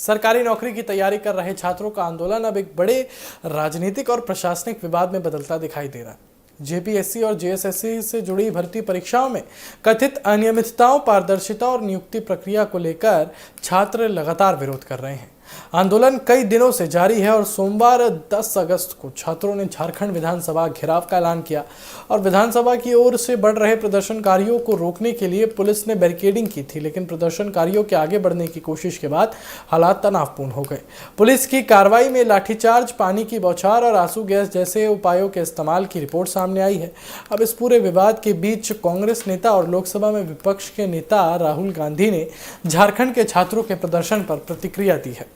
सरकारी नौकरी की तैयारी कर रहे छात्रों का आंदोलन अब एक बड़े राजनीतिक और प्रशासनिक विवाद में बदलता दिखाई दे रहा है। जेपीएससी और जेएसएससी से जुड़ी भर्ती परीक्षाओं में कथित अनियमितताओं, पारदर्शिता और नियुक्ति प्रक्रिया को लेकर छात्र लगातार विरोध कर रहे हैं। आंदोलन कई दिनों से जारी है और सोमवार 10 अगस्त को छात्रों ने झारखंड विधानसभा घेराव का ऐलान किया और विधानसभा की ओर से बढ़ रहे प्रदर्शनकारियों को रोकने के लिए पुलिस ने बैरिकेडिंग की थी, लेकिन प्रदर्शनकारियों के आगे बढ़ने की कोशिश के बाद हालात तनावपूर्ण हो गए। पुलिस की कार्रवाई में लाठीचार्ज, पानी की बौछार और आंसू गैस जैसे उपायों के इस्तेमाल की रिपोर्ट सामने आई है। अब इस पूरे विवाद के बीच कांग्रेस नेता और लोकसभा में विपक्ष के नेता राहुल गांधी ने झारखंड के छात्रों के प्रदर्शन पर प्रतिक्रिया दी है।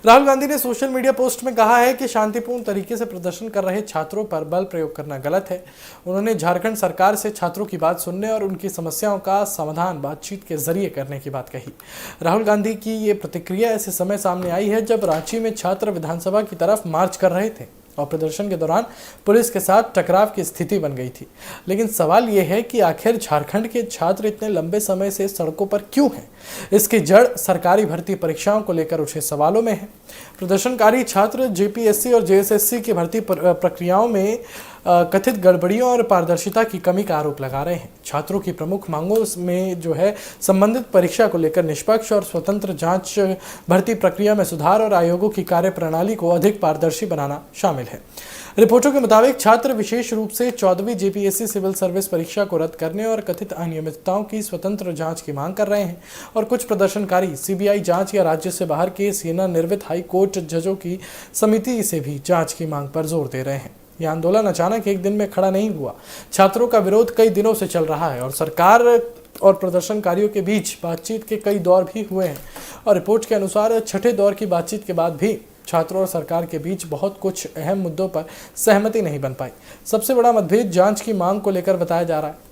राहुल गांधी ने सोशल मीडिया पोस्ट में कहा है कि शांतिपूर्ण तरीके से प्रदर्शन कर रहे छात्रों पर बल प्रयोग करना गलत है। उन्होंने झारखंड सरकार से छात्रों की बात सुनने और उनकी समस्याओं का समाधान बातचीत के जरिए करने की बात कही। राहुल गांधी की ये प्रतिक्रिया ऐसे समय सामने आई है जब रांची में छात्र विधानसभा की तरफ मार्च कर रहे थे और प्रदर्शन के दौरान पुलिस के साथ टकराव की स्थिति बन गई थी। लेकिन सवाल यह है कि आखिर झारखंड के छात्र इतने लंबे समय से सड़कों पर क्यों हैं? इसकी जड़ सरकारी भर्ती परीक्षाओं को लेकर उठे सवालों में है। प्रदर्शनकारी छात्र जेपीएससी और जेएसएससी की भर्ती प्रक्रियाओं में कथित गड़बड़ियों और पारदर्शिता की कमी का आरोप लगा रहे हैं। छात्रों की प्रमुख मांगों में संबंधित परीक्षा को लेकर निष्पक्ष और स्वतंत्र जांच, भर्ती प्रक्रिया में सुधार और आयोगों की कार्यप्रणाली को अधिक पारदर्शी बनाना शामिल है। रिपोर्टों के मुताबिक छात्र विशेष रूप से 14वीं जेपीएससी सिविल सर्विस परीक्षा को रद्द करने और कथित अनियमितताओं की स्वतंत्र जांच की मांग कर रहे हैं और कुछ प्रदर्शनकारी सीबीआई जांच या राज्य से बाहर के सेना निर्मित हाई कोर्ट जजों की समिति से भी जांच की मांग पर जोर दे रहे हैं। यह आंदोलन अचानक एक दिन में खड़ा नहीं हुआ। छात्रों का विरोध कई दिनों से चल रहा है और सरकार और प्रदर्शनकारियों के बीच बातचीत के कई दौर भी हुए हैं और रिपोर्ट के अनुसार छठे दौर की बातचीत के बाद भी छात्रों और सरकार के बीच बहुत कुछ अहम मुद्दों पर सहमति नहीं बन पाई। सबसे बड़ा मतभेद जांच की मांग को लेकर बताया जा रहा है।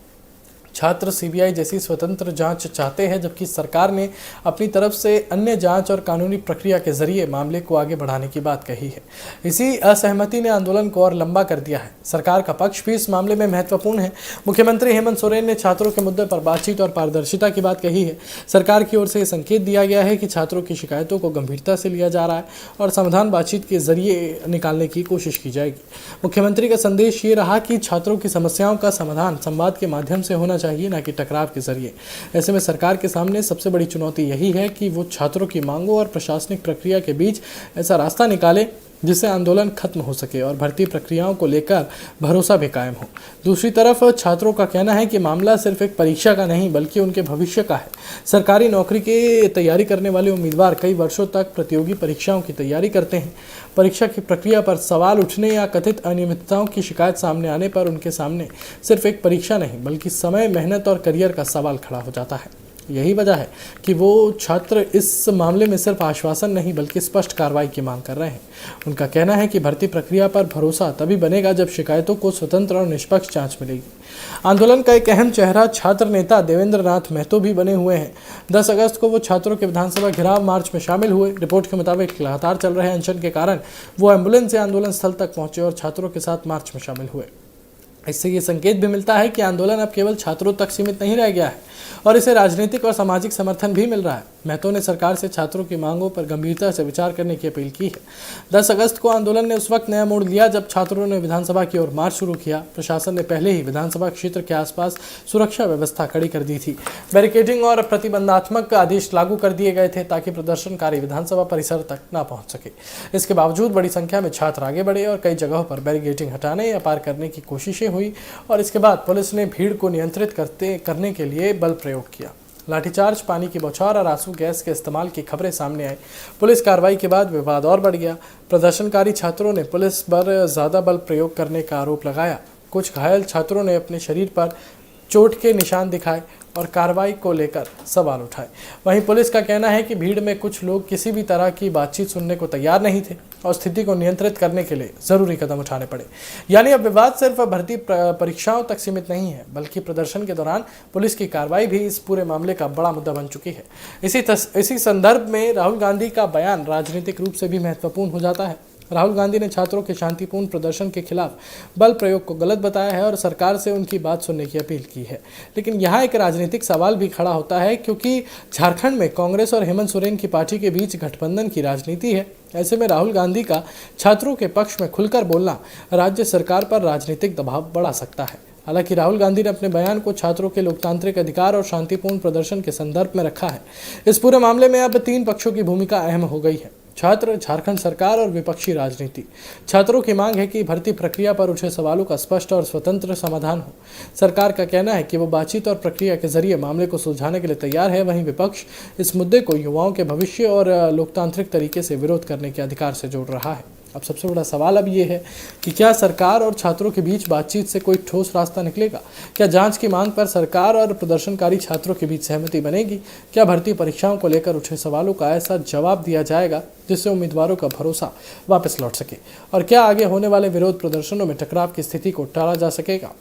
छात्र सीबीआई जैसी स्वतंत्र जांच चाहते हैं, जबकि सरकार ने अपनी तरफ से अन्य जांच और कानूनी प्रक्रिया के जरिए मामले को आगे बढ़ाने की बात कही है। इसी असहमति ने आंदोलन को और लंबा कर दिया है। सरकार का पक्ष भी इस मामले में महत्वपूर्ण है। मुख्यमंत्री हेमंत सोरेन ने छात्रों के मुद्दे पर बातचीत और पारदर्शिता की बात कही है। सरकार की ओर से यह संकेत दिया गया है कि छात्रों की शिकायतों को गंभीरता से लिया जा रहा है और समाधान बातचीत के जरिए निकालने की कोशिश की जाएगी। मुख्यमंत्री का संदेश ये रहा कि छात्रों की समस्याओं का समाधान संवाद के माध्यम से होना चाहिए, न कि टकराव के जरिए। ऐसे में सरकार के सामने सबसे बड़ी चुनौती यही है कि वो छात्रों की मांगों और प्रशासनिक प्रक्रिया के बीच ऐसा रास्ता निकाले जिससे आंदोलन खत्म हो सके और भर्ती प्रक्रियाओं को लेकर भरोसा भी कायम हो। दूसरी तरफ छात्रों का कहना है कि मामला सिर्फ एक परीक्षा का नहीं बल्कि उनके भविष्य का है। सरकारी नौकरी की तैयारी करने वाले उम्मीदवार कई वर्षों तक प्रतियोगी परीक्षाओं की तैयारी करते हैं। परीक्षा की प्रक्रिया पर सवाल उठने या कथित अनियमितताओं की शिकायत सामने आने पर उनके सामने सिर्फ एक परीक्षा नहीं बल्कि समय, मेहनत और करियर का सवाल खड़ा हो जाता है। यही वजह है कि वो छात्र इस मामले में सिर्फ आश्वासन नहीं बल्कि स्पष्ट कार्रवाई की मांग कर रहे हैं। उनका कहना है कि भर्ती प्रक्रिया पर भरोसा तभी बनेगा जब शिकायतों को स्वतंत्र और निष्पक्ष जांच मिलेगी। आंदोलन का एक अहम चेहरा छात्र नेता देवेंद्र नाथ महतो भी बने हुए हैं। 10 अगस्त को वो छात्रों के विधानसभा घेराव मार्च में शामिल हुए। रिपोर्ट के मुताबिक लगातार चल रहे अनशन के कारण वो एम्बुलेंस से आंदोलन स्थल तक पहुंचे और छात्रों के साथ मार्च में शामिल हुए। इससे ये संकेत भी मिलता है कि आंदोलन अब केवल छात्रों तक सीमित नहीं रह गया है और इसे राजनीतिक और सामाजिक समर्थन भी मिल रहा है। महतो ने सरकार से छात्रों की मांगों पर गंभीरता से विचार करने की अपील की है। 10 अगस्त को आंदोलन ने उस वक्त नया मोड़ लिया जब छात्रों ने विधानसभा की ओर मार्च शुरू किया। प्रशासन ने पहले ही विधानसभा क्षेत्र के आसपास सुरक्षा व्यवस्था कड़ी कर दी थी। बैरिकेडिंग और प्रतिबंधात्मक आदेश लागू कर दिए गए थे ताकि प्रदर्शनकारी विधानसभा परिसर तक न पहुंच सके। इसके बावजूद बड़ी संख्या में छात्र आगे बढ़े और कई जगहों पर बैरिकेडिंग हटाने या पार करने की कोशिशें हुई और इसके बाद पुलिस ने भीड़ को नियंत्रित करने के लिए बल प्रयोग किया। लाठीचार्ज, पानी की बौछार और आंसू गैस के इस्तेमाल की खबरें सामने आई। पुलिस कार्रवाई के बाद विवाद और बढ़ गया। प्रदर्शनकारी छात्रों ने पुलिस पर ज़्यादा बल प्रयोग करने का आरोप लगाया। कुछ घायल छात्रों ने अपने शरीर पर चोट के निशान दिखाए और कार्रवाई को लेकर सवाल उठाए। वहीं पुलिस का कहना है कि भीड़ में कुछ लोग किसी भी तरह की बातचीत सुनने को तैयार नहीं थे और स्थिति को नियंत्रित करने के लिए जरूरी कदम उठाने पड़े। यानी अब विवाद सिर्फ भर्ती परीक्षाओं तक सीमित नहीं है बल्कि प्रदर्शन के दौरान पुलिस की कार्रवाई भी इस पूरे मामले का बड़ा मुद्दा बन चुकी है। इसी संदर्भ में राहुल गांधी का बयान राजनीतिक रूप से भी महत्वपूर्ण हो जाता है। राहुल गांधी ने छात्रों के शांतिपूर्ण प्रदर्शन के खिलाफ बल प्रयोग को गलत बताया है और सरकार से उनकी बात सुनने की अपील की है। लेकिन यहाँ एक राजनीतिक सवाल भी खड़ा होता है, क्योंकि झारखंड में कांग्रेस और हेमंत सोरेन की पार्टी के बीच गठबंधन की राजनीति है। ऐसे में राहुल गांधी का छात्रों के पक्ष में खुलकर बोलना राज्य सरकार पर राजनीतिक दबाव बढ़ा सकता है। हालांकि राहुल गांधी ने अपने बयान को छात्रों के लोकतांत्रिक अधिकार और शांतिपूर्ण प्रदर्शन के संदर्भ में रखा है। इस पूरे मामले में अब 3 पक्षों की भूमिका अहम हो गई है: छात्र, झारखंड सरकार और विपक्षी राजनीति। छात्रों की मांग है कि भर्ती प्रक्रिया पर उठे सवालों का स्पष्ट और स्वतंत्र समाधान हो। सरकार का कहना है कि वो बातचीत और प्रक्रिया के जरिए मामले को सुलझाने के लिए तैयार है। वहीं विपक्ष इस मुद्दे को युवाओं के भविष्य और लोकतांत्रिक तरीके से विरोध करने के अधिकार से जोड़ रहा है। अब सबसे बड़ा सवाल अब ये है कि क्या सरकार और छात्रों के बीच बातचीत से कोई ठोस रास्ता निकलेगा? क्या जांच की मांग पर सरकार और प्रदर्शनकारी छात्रों के बीच सहमति बनेगी? क्या भर्ती परीक्षाओं को लेकर उठे सवालों का ऐसा जवाब दिया जाएगा जिससे उम्मीदवारों का भरोसा वापस लौट सके? और क्या आगे होने वाले विरोध प्रदर्शनों में टकराव की स्थिति को टाला जा सकेगा?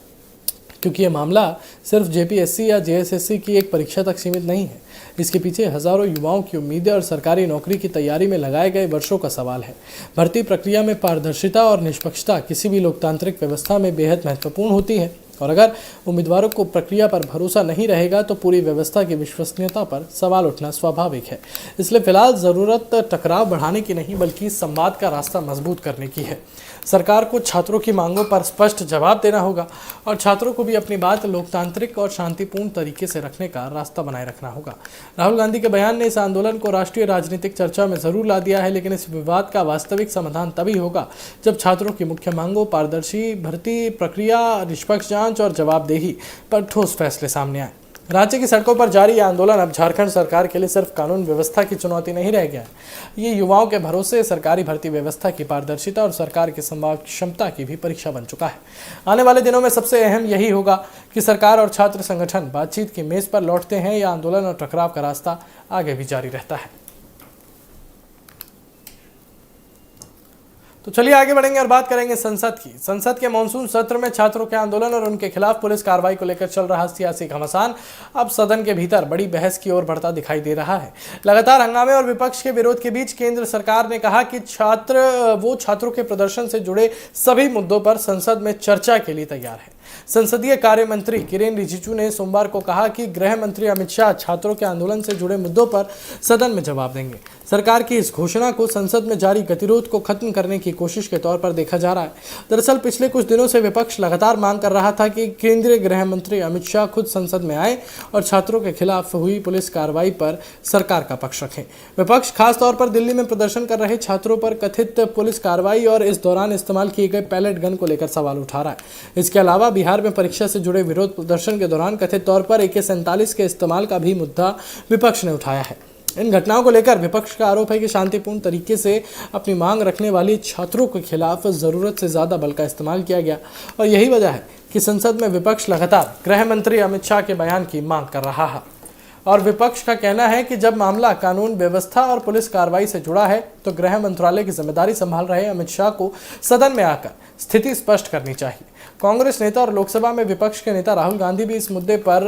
क्योंकि ये मामला सिर्फ जेपीएससी या जेएसएससी की एक परीक्षा तक सीमित नहीं है। इसके पीछे हजारों युवाओं की उम्मीदें और सरकारी नौकरी की तैयारी में लगाए गए वर्षों का सवाल है। भर्ती प्रक्रिया में पारदर्शिता और निष्पक्षता किसी भी लोकतांत्रिक व्यवस्था में बेहद महत्वपूर्ण होती है, और अगर उम्मीदवारों को प्रक्रिया पर भरोसा नहीं रहेगा तो पूरी व्यवस्था की विश्वसनीयता पर सवाल उठना स्वाभाविक है। इसलिए फिलहाल ज़रूरत टकराव बढ़ाने की नहीं, बल्कि संवाद का रास्ता मजबूत करने की है। सरकार को छात्रों की मांगों पर स्पष्ट जवाब देना होगा और छात्रों को भी अपनी बात लोकतांत्रिक और शांतिपूर्ण तरीके से रखने का रास्ता बनाए रखना होगा। राहुल गांधी के बयान ने इस आंदोलन को राष्ट्रीय राजनीतिक चर्चा में जरूर ला दिया है, लेकिन इस विवाद का वास्तविक समाधान तभी होगा जब छात्रों की मुख्य मांगों, पारदर्शी भर्ती प्रक्रिया, निष्पक्ष जांच और जवाबदेही पर ठोस फैसले सामने आए। राज्य की सड़कों पर जारी आंदोलन अब झारखंड सरकार के लिए सिर्फ कानून व्यवस्था की चुनौती नहीं रह गया है। ये युवाओं के भरोसे, सरकारी भर्ती व्यवस्था की पारदर्शिता और सरकार की संवाद क्षमता की भी परीक्षा बन चुका है। आने वाले दिनों में सबसे अहम यही होगा कि सरकार और छात्र संगठन बातचीत की मेज पर लौटते हैं या आंदोलन और टकराव का रास्ता आगे भी जारी रहता है। तो चलिए आगे बढ़ेंगे और बात करेंगे संसद की। संसद के मानसून सत्र में छात्रों के आंदोलन और उनके खिलाफ पुलिस कार्रवाई को लेकर चल रहा सियासी घमासान अब सदन के भीतर बड़ी बहस की ओर बढ़ता दिखाई दे रहा है। लगातार हंगामे और विपक्ष के विरोध के बीच केंद्र सरकार ने कहा कि छात्रों के प्रदर्शन से जुड़े सभी मुद्दों पर संसद में चर्चा के लिए तैयार है। संसदीय कार्य मंत्री किरेन रिजिजू ने सोमवार को कहा कि गृह मंत्री अमित शाह छात्रों के आंदोलन से जुड़े मुद्दों पर सदन में जवाब देंगे। सरकार की इस घोषणा को संसद में जारी गतिरोध को खत्म करने की कोशिश के तौर पर देखा जा रहा है। दरअसल पिछले कुछ दिनों से विपक्ष लगातार मांग कर रहा था कि केंद्रीय गृह मंत्री अमित शाह खुद संसद में आए और छात्रों के खिलाफ हुई पुलिस कार्रवाई पर सरकार का पक्ष रखें। विपक्ष खासतौर पर दिल्ली में प्रदर्शन कर रहे छात्रों पर कथित पुलिस कार्रवाई और इस दौरान इस्तेमाल किए गए पैलेट गन को लेकर सवाल उठा रहा है। इसके अलावा बिहार में परीक्षा से जुड़े विरोध प्रदर्शन के दौरान कथित तौर पर AK-47 के इस्तेमाल का भी मुद्दा विपक्ष ने उठाया है। इन घटनाओं को लेकर विपक्ष का आरोप है कि शांतिपूर्ण तरीके से अपनी मांग रखने वाली छात्रों के खिलाफ जरूरत से ज्यादा बल का इस्तेमाल किया गया और यही वजह है कि संसद में विपक्ष लगातार गृह मंत्री अमित शाह के बयान की मांग कर रहा है। और विपक्ष का कहना है कि जब मामला कानून व्यवस्था और पुलिस कार्रवाई से जुड़ा है तो गृह मंत्रालय की जिम्मेदारी संभाल रहे अमित शाह को सदन में आकर स्थिति स्पष्ट करनी चाहिए। कांग्रेस नेता और लोकसभा में विपक्ष के नेता राहुल गांधी भी इस मुद्दे पर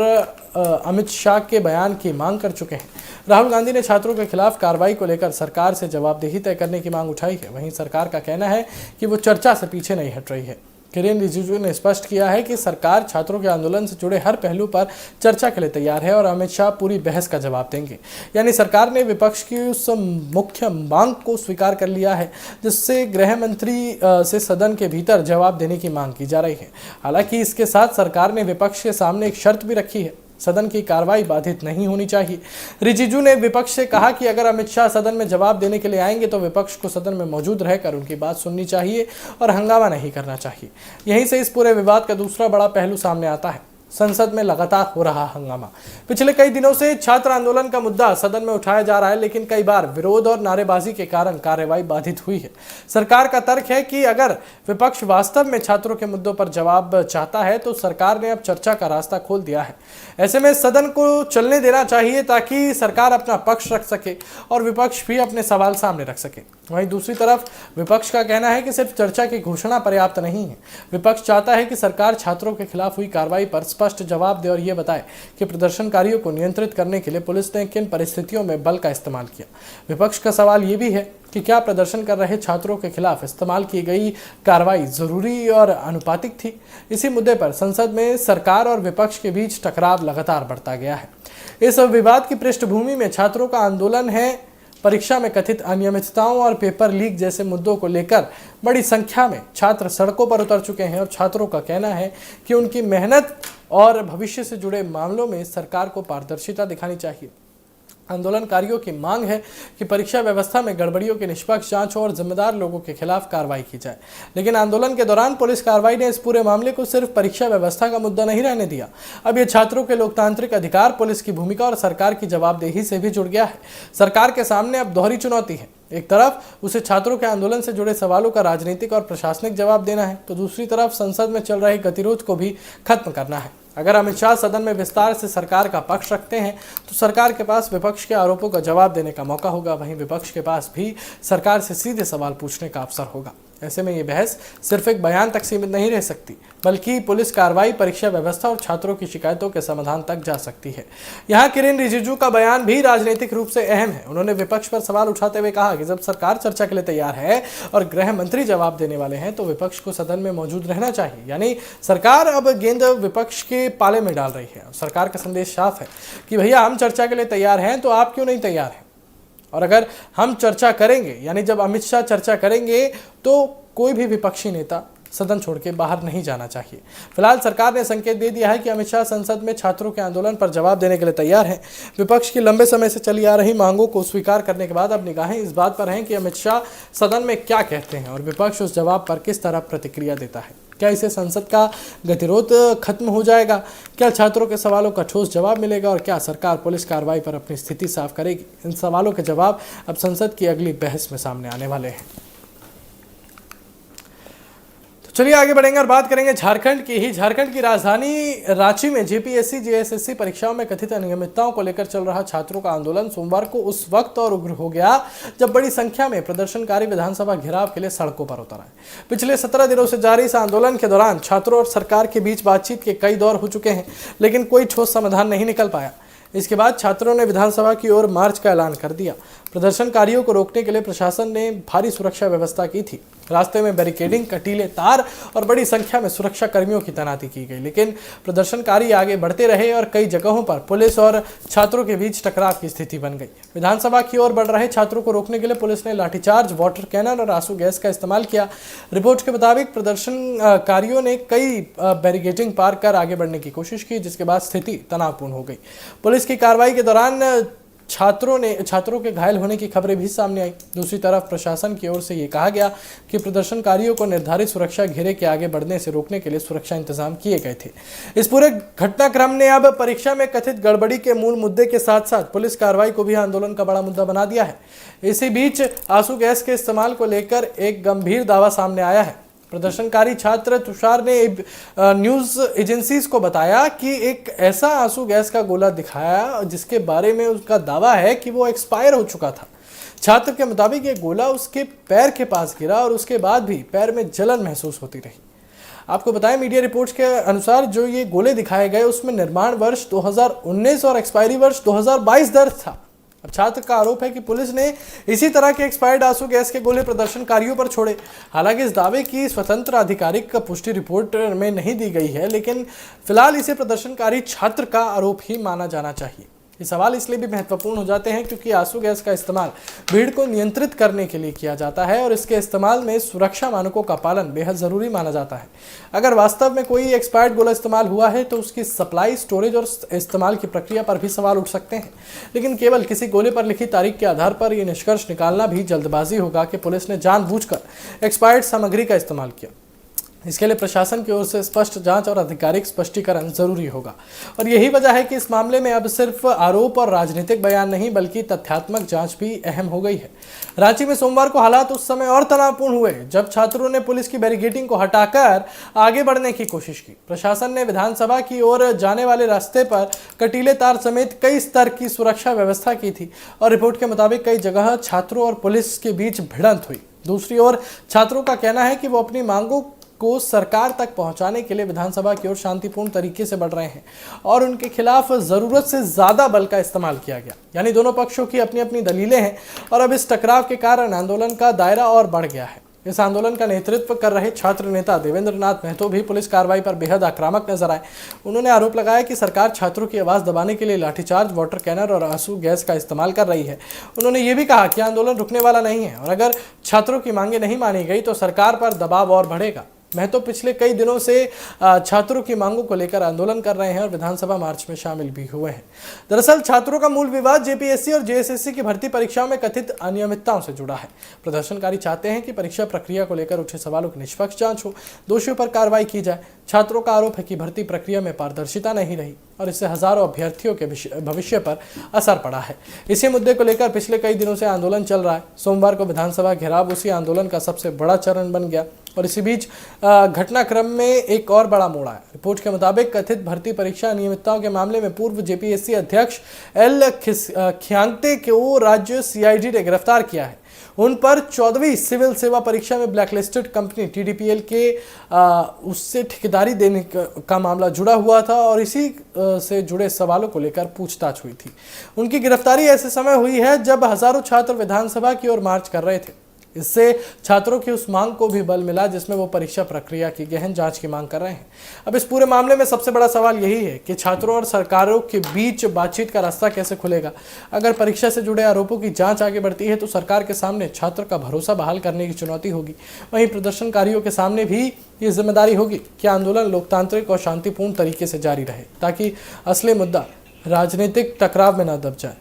अमित शाह के बयान की मांग कर चुके हैं। राहुल गांधी ने छात्रों के खिलाफ कार्रवाई को लेकर सरकार से जवाबदेही तय करने की मांग उठाई है। वहीं सरकार का कहना है कि वो चर्चा से पीछे नहीं हट रही है। किरेन रिजिजू ने स्पष्ट किया है कि सरकार छात्रों के आंदोलन से जुड़े हर पहलू पर चर्चा के लिए तैयार है और अमित शाह पूरी बहस का जवाब देंगे। यानी सरकार ने विपक्ष की उस मुख्य मांग को स्वीकार कर लिया है जिससे गृह मंत्री से सदन के भीतर जवाब देने की मांग की जा रही है। हालांकि इसके साथ सरकार ने विपक्ष के सामने एक शर्त भी रखी है, सदन की कार्रवाई बाधित नहीं होनी चाहिए। रिजिजू ने विपक्ष से कहा कि अगर अमित शाह सदन में जवाब देने के लिए आएंगे तो विपक्ष को सदन में मौजूद रहकर उनकी बात सुननी चाहिए और हंगामा नहीं करना चाहिए। यहीं से इस पूरे विवाद का दूसरा बड़ा पहलू सामने आता है। संसद में लगातार हो रहा हंगामा। पिछले कई दिनों से छात्र आंदोलन का मुद्दा सदन में उठाया जा रहा है, लेकिन कई बार विरोध और नारेबाजी के कारण कार्यवाही बाधित हुई है। सरकार का तर्क है कि अगर विपक्ष वास्तव में छात्रों के मुद्दों पर जवाब चाहता है तो सरकार ने अब चर्चा का रास्ता खोल दिया है। ऐसे में सदन को चलने देना चाहिए ताकि सरकार अपना पक्ष रख सके और विपक्ष भी अपने सवाल सामने रख सके। वहीं दूसरी तरफ विपक्ष का कहना है कि सिर्फ चर्चा की घोषणा पर्याप्त नहीं है। विपक्ष चाहता है कि सरकार छात्रों के खिलाफ हुई कार्रवाई पर स्पष्ट जवाब दे और ये बताए कि प्रदर्शनकारियों को नियंत्रित करने के लिए पुलिस ने किन परिस्थितियों में बल का इस्तेमाल किया। विपक्ष का सवाल ये भी है कि क्या प्रदर्शन कर रहे छात्रों के खिलाफ इस्तेमाल की गई कार्रवाई जरूरी और अनुपातिक थी। इसी मुद्दे पर संसद में सरकार और विपक्ष के बीच टकराव लगातार बढ़ता गया है। इस विवाद की पृष्ठभूमि में छात्रों का आंदोलन है। परीक्षा में कथित अनियमितताओं और पेपर लीक जैसे मुद्दों को लेकर बड़ी संख्या में छात्र सड़कों पर उतर चुके हैं और छात्रों का कहना है कि उनकी मेहनत और भविष्य से जुड़े मामलों में सरकार को पारदर्शिता दिखानी चाहिए। आंदोलनकारियों की मांग है कि परीक्षा व्यवस्था में गड़बड़ियों की निष्पक्ष जांच हो और जिम्मेदार लोगों के खिलाफ कार्रवाई की जाए। लेकिन आंदोलन के दौरान पुलिस कार्रवाई ने इस पूरे मामले को सिर्फ परीक्षा व्यवस्था का मुद्दा नहीं रहने दिया। अब ये छात्रों के लोकतांत्रिक अधिकार, पुलिस की भूमिका और सरकार की जवाबदेही से भी जुड़ गया है। सरकार के सामने अब दोहरी चुनौती है। एक तरफ उसे छात्रों के आंदोलन से जुड़े सवालों का राजनीतिक और प्रशासनिक जवाब देना है, तो दूसरी तरफ संसद में चल रहे गतिरोध को भी खत्म करना है। अगर अमित शाह सदन में विस्तार से सरकार का पक्ष रखते हैं तो सरकार के पास विपक्ष के आरोपों का जवाब देने का मौका होगा, वहीं विपक्ष के पास भी सरकार से सीधे सवाल पूछने का अवसर होगा। ऐसे में ये बहस सिर्फ एक बयान तक सीमित नहीं रह सकती, बल्कि पुलिस कार्रवाई, परीक्षा व्यवस्था और छात्रों की शिकायतों के समाधान तक जा सकती है। यहाँ किरेन रिजिजू का बयान भी राजनीतिक रूप से अहम है। उन्होंने विपक्ष पर सवाल उठाते हुए कहा कि जब सरकार चर्चा के लिए तैयार है और गृह मंत्री जवाब देने वाले हैं तो विपक्ष को सदन में मौजूद रहना चाहिए। यानी सरकार अब गेंद विपक्ष के पाले में डाल रही है। सरकार का संदेश साफ है कि भैया हम चर्चा के लिए तैयार हैं तो आप क्यों नहीं तैयार हैं। और अगर हम चर्चा करेंगे, यानी जब अमित शाह चर्चा करेंगे, तो कोई भी विपक्षी नेता सदन छोड़ के बाहर नहीं जाना चाहिए। फिलहाल सरकार ने संकेत दे दिया है कि अमित शाह संसद में छात्रों के आंदोलन पर जवाब देने के लिए तैयार हैं। विपक्ष की लंबे समय से चली आ रही मांगों को स्वीकार करने के बाद अब निगाहें इस बात पर हैं कि अमित शाह सदन में क्या कहते हैं और विपक्ष उस जवाब पर किस तरह प्रतिक्रिया देता है। क्या इससे संसद का गतिरोध खत्म हो जाएगा? क्या छात्रों के सवालों का ठोस जवाब मिलेगा और क्या सरकार पुलिस कार्रवाई पर अपनी स्थिति साफ करेगी? इन सवालों के जवाब अब संसद की अगली बहस में सामने आने वाले हैं। चलिए आगे बढ़ेंगे और बात करेंगे झारखंड की ही। झारखंड की राजधानी रांची में जेपीएससी जेएसएससी परीक्षाओं में कथित अनियमितताओं को लेकर चल रहा छात्रों का आंदोलन सोमवार को उस वक्त और उग्र हो गया जब बड़ी संख्या में प्रदर्शनकारी विधानसभा घेराव के लिए सड़कों पर उतर आए। पिछले 17 दिनों से जारी इस आंदोलन के दौरान छात्रों और सरकार के बीच बातचीत के कई दौर हो चुके हैं, लेकिन कोई ठोस समाधान नहीं निकल पाया। इसके बाद छात्रों ने विधानसभा की ओर मार्च का ऐलान कर दिया। प्रदर्शनकारियों को रोकने के लिए प्रशासन ने भारी सुरक्षा व्यवस्था की थी। रास्ते में बैरिकेडिंग, कटीले तार और बड़ी संख्या में सुरक्षा कर्मियों की तैनाती की गई, लेकिन प्रदर्शनकारी आगे बढ़ते रहे और कई जगहों पर पुलिस और छात्रों के बीच टकराव की स्थिति बन गई। विधानसभा की ओर बढ़ रहे छात्रों को रोकने के लिए पुलिस ने लाठीचार्ज, वाटर कैनन और आंसू गैस का इस्तेमाल किया। रिपोर्ट के मुताबिक प्रदर्शनकारियों ने कई बैरिकेडिंग पार कर आगे बढ़ने की कोशिश की, जिसके बाद स्थिति तनावपूर्ण हो गई। पुलिस की कार्रवाई के दौरान छात्रों के घायल होने की खबरें भी सामने आई। दूसरी तरफ प्रशासन की ओर से ये कहा गया कि प्रदर्शनकारियों को निर्धारित सुरक्षा घेरे के आगे बढ़ने से रोकने के लिए सुरक्षा इंतजाम किए गए थे। इस पूरे घटनाक्रम ने अब परीक्षा में कथित गड़बड़ी के मूल मुद्दे के साथ साथ पुलिस कार्रवाई को भी आंदोलन का बड़ा मुद्दा बना दिया है। इसी बीच आंसू गैस के इस्तेमाल को लेकर एक गंभीर दावा सामने आया है। प्रदर्शनकारी छात्र तुषार ने न्यूज एजेंसीज को बताया कि एक ऐसा आंसू गैस का गोला दिखाया जिसके बारे में उसका दावा है कि वो एक्सपायर हो चुका था। छात्र के मुताबिक ये गोला उसके पैर के पास गिरा और उसके बाद भी पैर में जलन महसूस होती रही। आपको बताएं, मीडिया रिपोर्ट्स के अनुसार जो ये गोले दिखाए गए उसमें निर्माण वर्ष 2019 और एक्सपायरी वर्ष 2022 दर्ज था। अब छात्र का आरोप है कि पुलिस ने इसी तरह के एक्सपायर्ड आंसू गैस के गोले प्रदर्शनकारियों पर छोड़े। हालांकि इस दावे की स्वतंत्र आधिकारिक पुष्टि रिपोर्ट में नहीं दी गई है, लेकिन फिलहाल इसे प्रदर्शनकारी छात्र का आरोप ही माना जाना चाहिए। ये सवाल इसलिए भी महत्वपूर्ण हो जाते हैं क्योंकि आंसू गैस का इस्तेमाल भीड़ को नियंत्रित करने के लिए किया जाता है और इसके इस्तेमाल में सुरक्षा मानकों का पालन बेहद ज़रूरी माना जाता है। अगर वास्तव में कोई एक्सपायर्ड गोला इस्तेमाल हुआ है तो उसकी सप्लाई, स्टोरेज और इस्तेमाल की प्रक्रिया पर भी सवाल उठ सकते हैं। लेकिन केवल किसी गोले पर लिखी तारीख के आधार पर यह निष्कर्ष निकालना भी जल्दबाजी होगा कि पुलिस ने जानबूझकर एक्सपायर्ड सामग्री का इस्तेमाल किया। इसके लिए प्रशासन की ओर से स्पष्ट जांच और आधिकारिक स्पष्टीकरण जरूरी होगा और यही वजह है कि इस मामले में अब सिर्फ आरोप और राजनीतिक बयान नहीं बल्कि तथ्यात्मक जांच भी अहम हो गई है। रांची में सोमवार को हालात उस समय और तनावपूर्ण हुए जब छात्रों ने पुलिस की बैरिकेडिंग को हटाकर आगे बढ़ने की कोशिश की। प्रशासन ने विधानसभा की ओर जाने वाले रास्ते पर कटीले तार समेत कई स्तर की सुरक्षा व्यवस्था की थी और रिपोर्ट के मुताबिक कई जगह छात्रों और पुलिस के बीच भिड़ंत हुई। दूसरी ओर छात्रों का कहना है कि वो अपनी मांगों को सरकार तक पहुंचाने के लिए विधानसभा की ओर शांतिपूर्ण तरीके से बढ़ रहे हैं और उनके खिलाफ जरूरत से ज्यादा बल का इस्तेमाल किया गया। यानी दोनों पक्षों की अपनी अपनी दलीलें हैं और अब इस टकराव के कारण आंदोलन का दायरा और बढ़ गया है। इस आंदोलन का नेतृत्व कर रहे छात्र नेता देवेंद्र नाथ महतो भी पुलिस कार्रवाई पर बेहद आक्रामक नजर आए। उन्होंने आरोप लगाया कि सरकार छात्रों की आवाज दबाने के लिए लाठीचार्ज, वाटर कैनर और आंसू गैस का इस्तेमाल कर रही है। उन्होंने ये भी कहा कि आंदोलन रुकने वाला नहीं है और अगर छात्रों की मांगे नहीं मानी गई तो सरकार पर दबाव और बढ़ेगा। महतो पिछले कई दिनों से छात्रों की मांगों को लेकर आंदोलन कर रहे हैं और विधानसभा मार्च में शामिल भी हुए हैं। दरअसल छात्रों का मूल विवाद जेपीएससी और जेएसएससी की भर्ती परीक्षाओं में कथित अनियमितताओं से जुड़ा है। प्रदर्शनकारी चाहते हैं कि परीक्षा प्रक्रिया को लेकर उठे सवालों की निष्पक्ष जांच हो, दोषियों पर कार्रवाई की जाए। छात्रों का आरोप है कि भर्ती प्रक्रिया में पारदर्शिता नहीं रही और इससे हजारों अभ्यर्थियों के भविष्य पर असर पड़ा है। इसी मुद्दे को लेकर पिछले कई दिनों से आंदोलन चल रहा है। सोमवार को विधानसभा घेराव उसी आंदोलन का सबसे बड़ा चरण बन गया और इसी बीच घटनाक्रम में एक और बड़ा मोड़ आया। रिपोर्ट के मुताबिक कथित भर्ती परीक्षा अनियमितताओं के मामले में पूर्व जेपीएससी अध्यक्ष एल खियांगते को राज्य सीआईडी ने गिरफ्तार किया है। उन पर 14वीं सिविल सेवा परीक्षा में ब्लैकलिस्टेड कंपनी टीडीपीएल के उससे ठेकेदारी देने का मामला जुड़ा हुआ था और इसी से जुड़े सवालों को लेकर पूछताछ हुई थी। उनकी गिरफ्तारी ऐसे समय हुई है जब हजारों छात्र विधानसभा की ओर मार्च कर रहे थे। इससे छात्रों की उस मांग को भी बल मिला जिसमें वो परीक्षा प्रक्रिया की गहन जांच की मांग कर रहे हैं। अब इस पूरे मामले में सबसे बड़ा सवाल यही है कि छात्रों और सरकारों के बीच बातचीत का रास्ता कैसे खुलेगा। अगर परीक्षा से जुड़े आरोपों की जांच आगे बढ़ती है तो सरकार के सामने छात्र का भरोसा बहाल करने की चुनौती होगी। वहीं प्रदर्शनकारियों के सामने भी ये जिम्मेदारी होगी कि आंदोलन लोकतांत्रिक और शांतिपूर्ण तरीके से जारी रहे ताकि असली मुद्दा राजनीतिक टकराव में न दब जाए।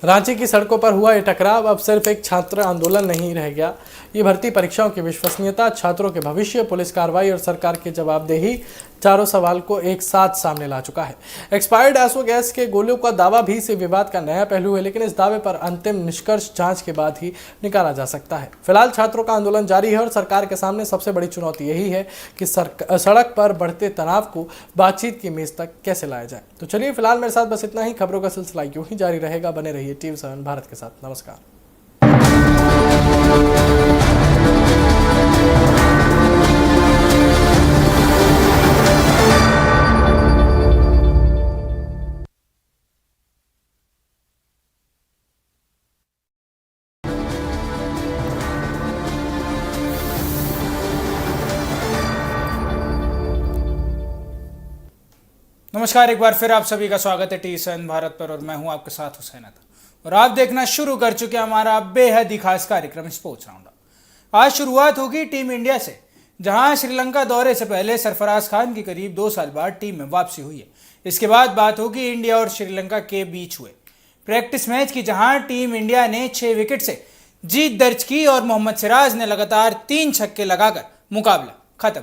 रांची की सड़कों पर हुआ ये टकराव अब सिर्फ एक छात्र आंदोलन नहीं रह गया। ये भर्ती परीक्षाओं की विश्वसनीयता, छात्रों के भविष्य, पुलिस कार्रवाई और सरकार की जवाबदेही चारों सवाल को एक साथ सामने ला चुका है। एक्सपायर्ड आंसू गैस के गोलियों का दावा भी इस विवाद का नया पहलू है, लेकिन इस दावे पर अंतिम निष्कर्ष जांच के बाद ही निकाला जा सकता है। फिलहाल छात्रों का आंदोलन जारी है और सरकार के सामने सबसे बड़ी चुनौती यही है कि सड़क पर बढ़ते तनाव को बातचीत की मेज तक कैसे लाया जाए। तो चलिए फिलहाल मेरे साथ बस इतना ही। खबरों का सिलसिला यूं ही जारी रहेगा। बने रहिए TV7 भारत के साथ। नमस्कार। नमस्कार, एक बार फिर आप सभी का स्वागत है TV7 भारत पर और मैं हूं आपके साथ हुसैन अता और आप देखना शुरू कर चुके हैं हमारा बेहद ही खास कार्यक्रम स्पोर्ट्स राउंडअप। आज शुरुआत होगी टीम इंडिया से, जहां श्रीलंका दौरे से पहले सरफराज खान की करीब 2 साल बाद टीम में वापसी हुई है। इसके बाद बात होगी इंडिया और श्रीलंका के बीच हुए प्रैक्टिस मैच की, जहां टीम इंडिया ने 6 विकेट से जीत दर्ज की और मोहम्मद सिराज ने लगातार 3 छक्के लगाकर मुकाबला खत्म।